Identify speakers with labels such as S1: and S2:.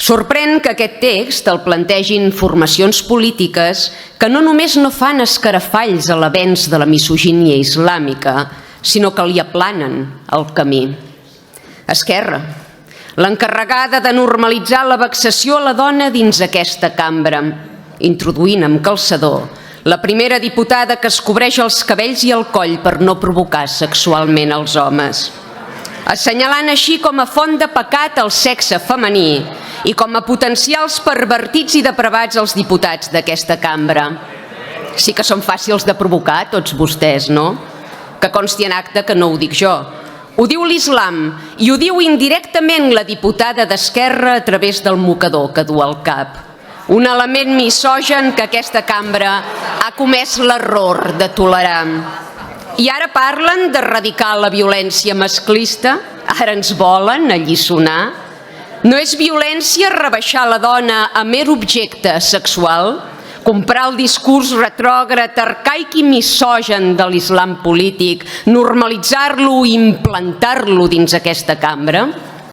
S1: Sorprèn que aquest text el plantegin formacions polítiques que no només no fan escarafalls a l'avenç de la misogínia islàmica, sinó que li aplanen el camí. Esquerra, l'encarregada de normalitzar la vexació a la dona dins aquesta cambra, introduint amb calçador la primera diputada que es cobreix els cabells i el coll per no provocar sexualment els homes, assenyalant així com a font de pecat el sexe femení i com a potencials pervertits i depravats els diputats d'aquesta cambra. Sí que són fàcils de provocar, tots vostès, no? Que consti en acte que no ho dic jo. Ho diu l'islam i ho diu indirectament la diputada d'Esquerra a través del mocador que du al cap. Un element misogen que aquesta cambra ha comès l'error de tolerar. I ara parlen d'erradicar la violència masclista? Ara ens volen alliçonar? No és violència rebaixar la dona a mer objecte sexual? Comprar el discurs retrògrad, arcaic i misogen de l'islam polític, normalitzar-lo i implantar-lo dins aquesta cambra?